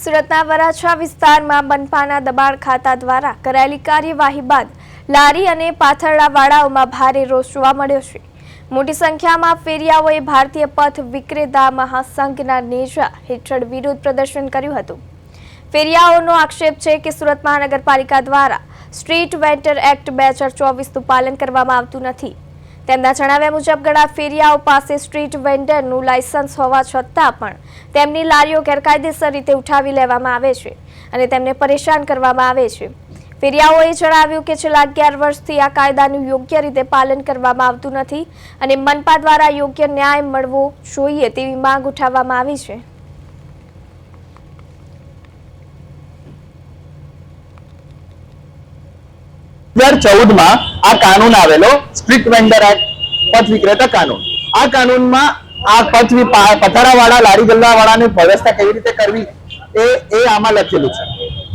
સુરતના વરાછા વિસ્તારમાં મનપાના દબાણ ખાતા દ્વારા કરાયેલી કાર્યવાહી બાદ લારી અને પાથરણાવાળાઓમાં ભારે રોષ જોવા મળ્યો છે। મોટી સંખ્યામાં ફેરિયાઓએ ભારતીય પથ વિક્રેતા મહાસંઘના નેજા હેઠળ વિરોધ પ્રદર્શન કર્યું હતું। ફેરિયાઓનો આક્ષેપ છે કે સુરત મહાનગરપાલિકા દ્વારા સ્ટ્રીટ વેન્ડર એક્ટ 2024નું પાલન કરવામાં આવતું નથી। તેમના જણાવ્યા મુજબ ઘણા ફેરિયાઓ પાસે સ્ટ્રીટ વેન્ડરનું લાયસન્સ હોવા છતાં પણ તેમની લારીઓ ગેરકાયદેસર રીતે ઉઠાવી લેવામાં આવે છે અને તેમને પરેશાન કરવામાં આવે છે। ફેરિયાઓએ જણાવ્યું કે છેલ્લા 11 વર્ષથી આ કાયદાનું યોગ્ય રીતે પાલન કરવામાં આવતું નથી અને મનપા દ્વારા યોગ્ય ન્યાય મળવો જોઈએ તેવી માંગ ઉઠાવવામાં આવી છે। આ કાનૂન આવેલો સ્ટ્રીટ વેન્ડર એક્ટ પથ વિક્રેતા કાનૂન। આ કાનૂનમાં આ પથારાવાળા લારી ગલ્લાવાળાની વ્યવસ્થા કેવી રીતે કરવી એ આમાં લખેલું છે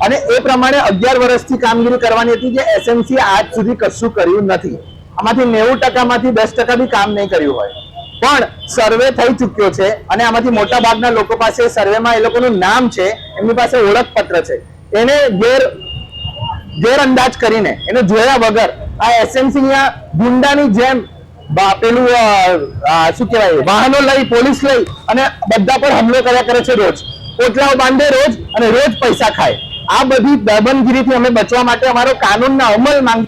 અને એ પ્રમાણે 11 વર્ષથી કામગીરી કરવાની હતી જે એસએમસી આજ સુધી કશું કર્યું નથી। આમાંથી 90% માંથી 10% બી કામ નહીં કર્યું હોય પણ સર્વે થઈ ચૂક્યો છે અને આમાંથી મોટા ભાગના લોકો પાસે સર્વેમાં એ લોકોનું નામ છે, એમની પાસે ઓળખપત્ર છે, એને ગેરઅંદાજ કરીને એને જોયા વગર આ એસએમસી ગુંડાની જેમ પેલું શું કહેવાય વાહનો લઈ પોલીસ લઈ અને બધા પર હુમલો કર્યા કરે છે। રોજ પોટલાઓ બાંધે રોજ અને રોજ પૈસા ખાય। આ બધી દબનગીરીથી અમે બચવા માટે અમારો કાનૂનના અમલ માંગ